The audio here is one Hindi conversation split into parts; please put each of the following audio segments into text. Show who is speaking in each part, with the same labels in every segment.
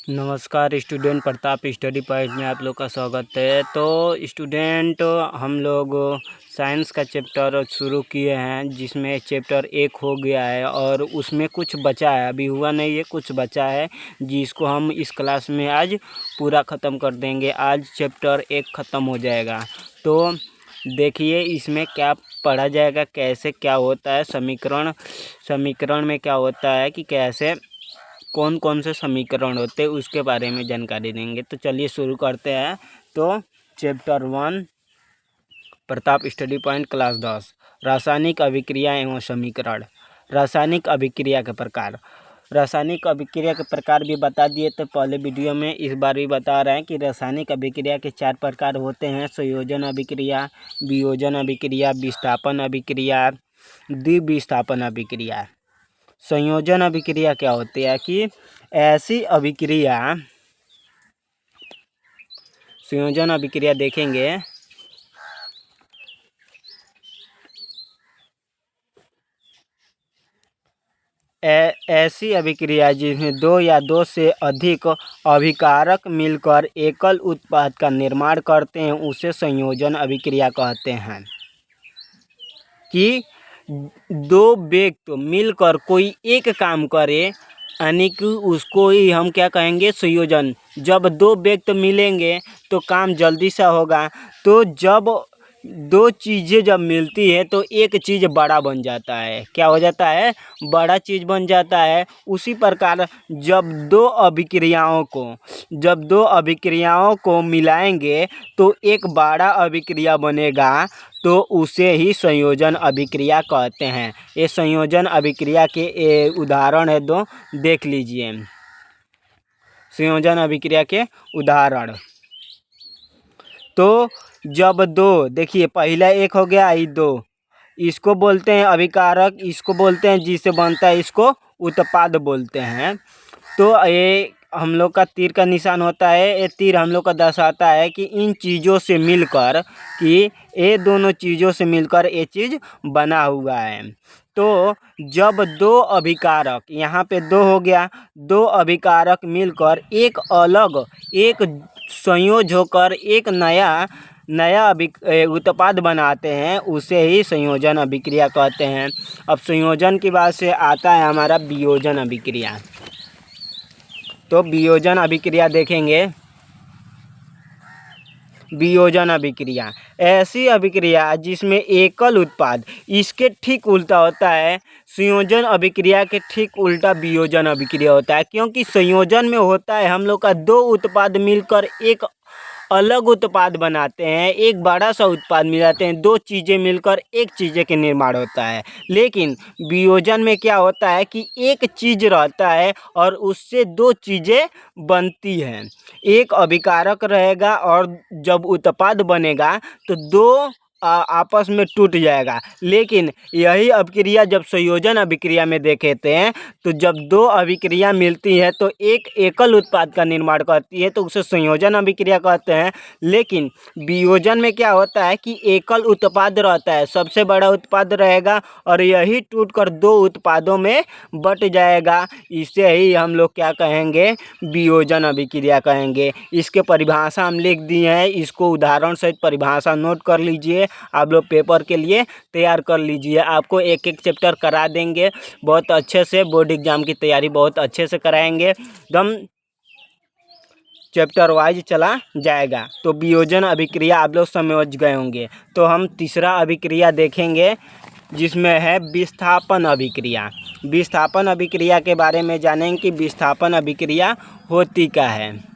Speaker 1: नमस्कार स्टूडेंट, प्रताप स्टडी पॉइंट में आप लोग का स्वागत है। तो स्टूडेंट, हम लोग साइंस का चैप्टर शुरू किए हैं, जिसमें चैप्टर 1 हो गया है और उसमें कुछ बचा है, अभी हुआ नहीं है, कुछ बचा है जिसको हम इस क्लास में आज पूरा ख़त्म कर देंगे। आज चैप्टर 1 ख़त्म हो जाएगा। तो देखिए इसमें क्या पढ़ा जाएगा, कैसे क्या होता है, समीकरण में क्या होता है कि कैसे कौन कौन से समीकरण होते हैं उसके बारे में जानकारी देंगे। तो चलिए शुरू करते हैं। तो chapter 1, Pratap study point class 10, रासायनिक अभिक्रिया एवं समीकरण। रासायनिक अभिक्रिया के प्रकार। रासायनिक अभिक्रिया के प्रकार भी बता दिए तो पहले वीडियो में, इस बार भी बता रहे हैं कि रासायनिक अभिक्रिया के 4 प्रकार होते हैं: संयोजन अभिक्रिया, वियोजन अभिक्रिया, विस्थापन अभिक्रिया, द्विविस्थापन अभिक्रिया। संयोजन अभिक्रिया क्या होती है कि ऐसी अभिक्रिया, संयोजन अभिक्रिया देखेंगे ऐसी अभिक्रिया जिसमें 2 या 2 से अधिक अभिकारक मिलकर एकल उत्पाद का निर्माण करते हैं, उसे संयोजन अभिक्रिया कहते हैं। कि 2 व्यक्ति मिलकर कोई एक काम करे, यानी कि उसको ही हम क्या कहेंगे, संयोजन। जब 2 व्यक्ति मिलेंगे तो काम जल्दी से होगा। तो जब 2 चीज़ें जब मिलती है तो एक चीज़ बड़ा बन जाता है। क्या हो जाता है? बड़ा चीज़ बन जाता है। उसी प्रकार जब 2 अभिक्रियाओं को मिलाएंगे तो एक बड़ा अभिक्रिया बनेगा, तो उसे ही संयोजन अभिक्रिया कहते हैं। ये संयोजन अभिक्रिया के उदाहरण है 2, देख लीजिए। संयोजन अभिक्रिया के उदाहरण। तो जब 2, देखिए पहला 1 हो गया, ये 2, इसको बोलते हैं अभिकारक, इसको बोलते हैं जिससे बनता है, इसको उत्पाद बोलते हैं। तो ये हम लोग का तीर का निशान होता है। ये तीर हम लोग का दर्शाता है कि इन चीज़ों से मिलकर, कि ये दोनों चीज़ों से मिलकर ये चीज़ बना हुआ है। तो जब 2 अभिकारक, यहाँ पे 2 हो गया, 2 अभिकारक मिलकर एक संयोज होकर एक नया उत्पाद बनाते हैं, उसे ही संयोजन अभिक्रिया कहते हैं। अब संयोजन की बात से आता है हमारा वियोजन अभिक्रिया। तो वियोजन अभिक्रिया देखेंगे। वियोजन अभिक्रिया ऐसी अभिक्रिया जिसमें एकल उत्पाद, इसके ठीक उल्टा होता है। संयोजन अभिक्रिया के ठीक उल्टा वियोजन अभिक्रिया होता है, क्योंकि संयोजन में होता है हम लोग का 2 उत्पाद मिलकर एक अलग उत्पाद बनाते हैं, एक बड़ा सा उत्पाद मिलाते हैं, 2 चीज़ें मिलकर एक चीज़ के निर्माण होता है। लेकिन वियोजन में क्या होता है कि एक चीज़ रहता है और उससे 2 चीज़ें बनती हैं। एक अभिकारक रहेगा और जब उत्पाद बनेगा तो 2 आपस में टूट जाएगा। लेकिन यही अभिक्रिया जब संयोजन अभिक्रिया में देखेते हैं, तो जब 2 अभिक्रिया मिलती है तो एक एकल उत्पाद का निर्माण करती है, तो उसे संयोजन अभिक्रिया कहते हैं। लेकिन वियोजन में क्या होता है कि एकल उत्पाद रहता है, सबसे बड़ा उत्पाद रहेगा और यही टूटकर 2 उत्पादों में बट जाएगा। इसे ही हम लोग क्या कहेंगे, वियोजन अभिक्रिया कहेंगे। इसके परिभाषा हम लिख दिए हैं, इसको उदाहरण सहित परिभाषा नोट कर लीजिए, आप लोग पेपर के लिए तैयार कर लीजिए। आपको एक एक चैप्टर करा देंगे बहुत अच्छे से, बोर्ड एग्जाम की तैयारी बहुत अच्छे से कराएंगे, एकदम चैप्टर वाइज चला जाएगा। तो वियोजन अभिक्रिया आप लोग समझ गए होंगे। तो हम तीसरा अभिक्रिया देखेंगे, जिसमें है विस्थापन अभिक्रिया। विस्थापन अभिक्रिया के बारे में जानेंगे कि विस्थापन अभिक्रिया होती क्या है।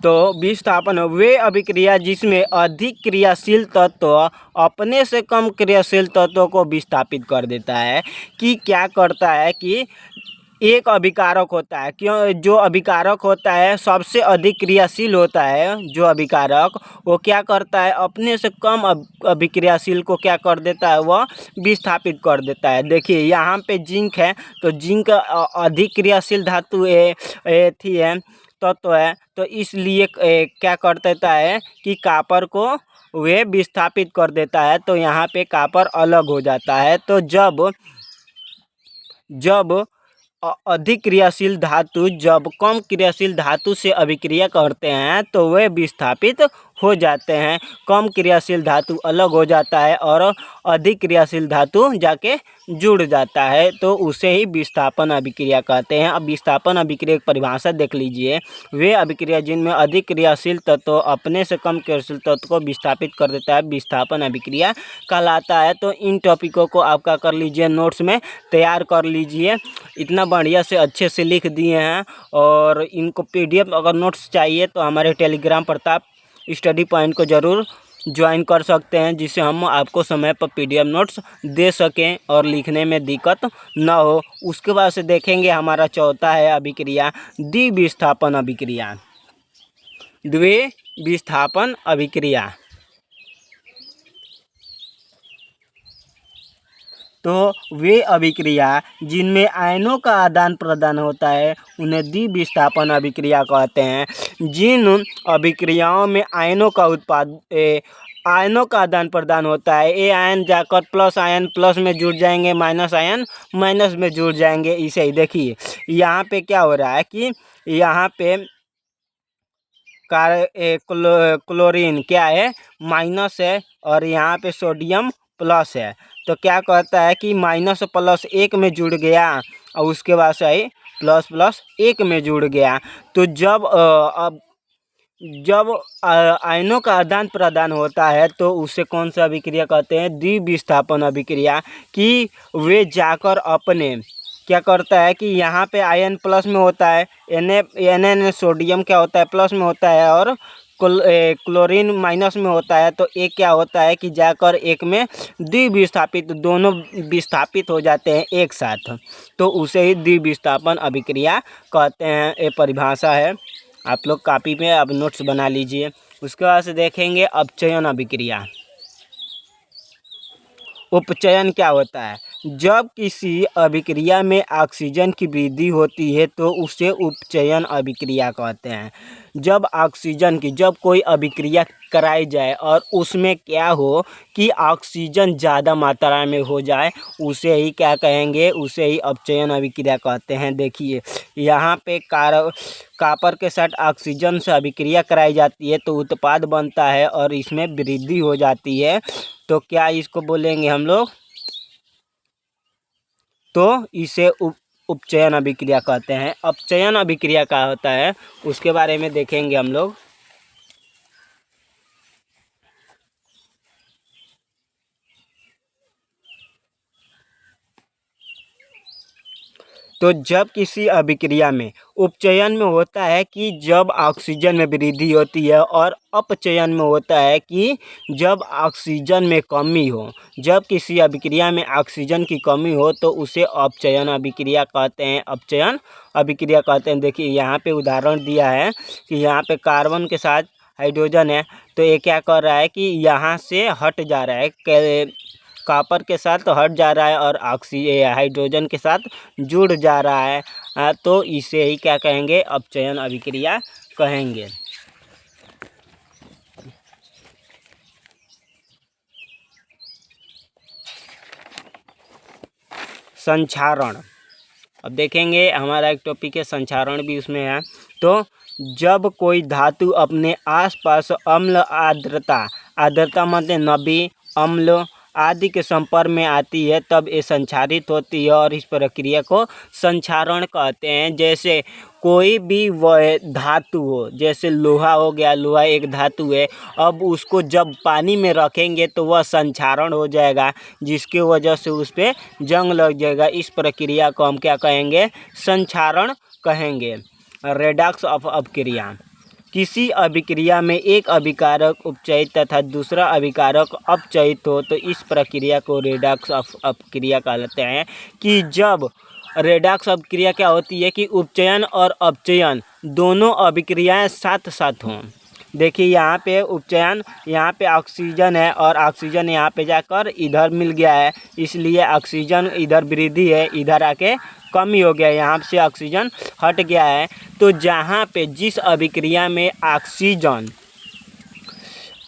Speaker 1: तो विस्थापन वे अभिक्रिया जिसमें अधिक क्रियाशील तत्व अपने से कम क्रियाशील तत्वों को विस्थापित कर देता है। कि क्या करता है कि एक अभिकारक होता है, जो अभिकारक होता है सबसे अधिक क्रियाशील होता है, जो अभिकारक, वो क्या करता है, अपने से कम अभिक्रियाशील को क्या कर देता है, वह विस्थापित कर देता है। देखिए यहाँ पे जिंक है, तो जिंक अधिक क्रियाशील धातु थी है, तत्व है, तो इसलिए क्या कर देता है कि कॉपर को वे विस्थापित कर देता है। तो यहाँ पे कॉपर अलग हो जाता है। तो जब अधिक क्रियाशील धातु जब कम क्रियाशील धातु से अभिक्रिया करते हैं तो वे विस्थापित हो जाते हैं। कम क्रियाशील धातु अलग हो जाता है और अधिक क्रियाशील धातु जाके जुड़ जाता है, तो उसे ही विस्थापन अभिक्रिया कहते हैं। अब विस्थापन अभिक्रिया की परिभाषा देख लीजिए। वे अभिक्रिया जिनमें अधिक क्रियाशील तत्व अपने से कम क्रियाशील तत्व को विस्थापित कर देता है विस्थापन अभिक्रिया कहलाता है। तो इन टॉपिकों को आपका कर लीजिए, नोट्स में तैयार कर लीजिए। इतना बढ़िया से अच्छे से लिख दिए हैं। और इनको PDF अगर नोट्स चाहिए तो हमारे टेलीग्राम प्रताप स्टडी पॉइंट को ज़रूर ज्वाइन कर सकते हैं, जिससे हम आपको समय पर PDF नोट्स दे सकें और लिखने में दिक्कत ना हो। उसके बाद से देखेंगे हमारा चौथा है अभिक्रिया द्विविस्थापन अभिक्रिया। द्विविस्थापन अभिक्रिया तो वे अभिक्रिया जिनमें आयनों का आदान प्रदान होता है उन्हें द्विविस्थापन अभिक्रिया कहते हैं। जिन अभिक्रियाओं में आयनों का आदान प्रदान होता है, ए आयन जाकर प्लस आयन प्लस में जुड़ जाएंगे, माइनस आयन माइनस में जुड़ जाएंगे। इसे ही देखिए यहाँ पे क्या हो रहा है कि यहाँ पे क्लोरीन क्या है, माइनस है, और यहाँ पे सोडियम प्लस है। तो क्या कहता है कि माइनस प्लस एक में जुड़ गया और उसके बाद से प्लस प्लस एक में जुड़ गया। तो जब आयनों का आदान प्रदान होता है तो उसे कौन सा अभिक्रिया कहते हैं? द्विविस्थापन अभिक्रिया। कि वे जाकर अपने क्या करता है कि यहाँ पे आयन प्लस में होता है, Na सोडियम क्या होता है प्लस में होता है, और क्लोरीन माइनस में होता है। तो एक क्या होता है कि जाकर एक में द्विविस्थापित, दोनों विस्थापित हो जाते हैं एक साथ, तो उसे ही द्विविस्थापन अभिक्रिया कहते हैं। ये परिभाषा है, आप लोग कॉपी में अब नोट्स बना लीजिए। उसके बाद से देखेंगे अपचयन अभिक्रिया। उपचयन क्या होता है? जब किसी अभिक्रिया में ऑक्सीजन की वृद्धि होती है तो उसे उपचयन अभिक्रिया कहते हैं। जब कोई अभिक्रिया कराई जाए और उसमें क्या हो कि ऑक्सीजन ज़्यादा मात्रा में हो जाए, उसे ही क्या कहेंगे? उसे ही अपचयन अभिक्रिया कहते हैं। देखिए यहाँ पे कॉपर के साथ ऑक्सीजन से अभिक्रिया कराई जाती है तो उत्पाद बनता है और इसमें वृद्धि हो जाती है। तो क्या इसको बोलेंगे हम लोग? तो इसे उपचयन अभिक्रिया कहते हैं। अपचयन अभिक्रिया क्या होता है उसके बारे में देखेंगे हम लोग। तो जब किसी अभिक्रिया में उपचयन में होता है कि जब ऑक्सीजन में वृद्धि होती है, और अपचयन में होता है कि जब ऑक्सीजन में कमी हो। जब किसी अभिक्रिया में ऑक्सीजन की कमी हो तो उसे अपचयन अभिक्रिया कहते हैं, अपचयन अभिक्रिया कहते हैं। देखिए यहाँ पे उदाहरण दिया है कि यहाँ पे कार्बन के साथ हाइड्रोजन है, तो ये क्या कर रहा है कि यहाँ से हट जा रहा है, कॉपर के साथ हट जा रहा है और हाइड्रोजन के साथ जुड़ जा रहा है। तो इसे ही क्या कहेंगे? अपचयन अभिक्रिया कहेंगे। संक्षारण, अब देखेंगे हमारा एक टॉपिक है संक्षारण भी उसमें है। तो जब कोई धातु अपने आसपास अम्ल आर्द्रता मतलब नमी, अम्ल आदि के संपर्क में आती है तब ये संक्षारित होती है और इस प्रक्रिया को संक्षारण कहते हैं। जैसे कोई भी वह धातु हो, जैसे लोहा हो गया, लोहा एक धातु है, अब उसको जब पानी में रखेंगे तो वह संक्षारण हो जाएगा, जिसकी वजह से उस पर जंग लग जाएगा। इस प्रक्रिया को हम क्या कहेंगे? संक्षारण कहेंगे। रेडॉक्स ऑफ अपक्रिया, किसी अभिक्रिया में एक अभिकारक उपचयित तथा दूसरा अभिकारक अपचयित हो तो इस प्रक्रिया को रेडॉक्स ऑफ अपक्रिया कहते हैं। कि जब रेडॉक्स अपक्रिया क्या होती है कि उपचयन और अपचयन दोनों अभिक्रियाएं साथ साथ हों। देखिए यहाँ पे उपचयन, यहाँ पे ऑक्सीजन है और ऑक्सीजन यहाँ पे जाकर इधर मिल गया है, इसलिए ऑक्सीजन इधर वृद्धि है, इधर आके कमी हो गया, यहाँ से ऑक्सीजन हट गया है। तो जहाँ पे जिस अभिक्रिया में ऑक्सीजन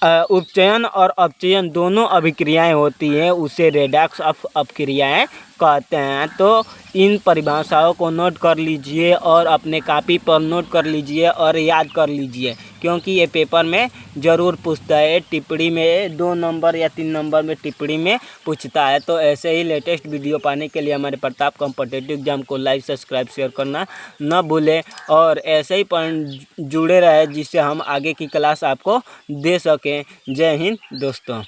Speaker 1: उपचयन और अपचयन दोनों अभिक्रियाएं होती हैं उसे रेडॉक्स ऑफ अपक्रियाएं कहते हैं। तो इन परिभाषाओं को नोट कर लीजिए और अपने कॉपी पर नोट कर लीजिए और याद कर लीजिए, क्योंकि ये पेपर में ज़रूर पूछता है। टिप्पणी में 2 नंबर या 3 नंबर में टिप्पणी में पूछता है। तो ऐसे ही लेटेस्ट वीडियो पाने के लिए हमारे प्रताप कॉम्पिटिटिव एग्जाम को लाइक, सब्सक्राइब, शेयर करना न भूलें और ऐसे ही जुड़े रहे, जिससे हम आगे की क्लास आपको दे सकें। जय हिंद दोस्तों।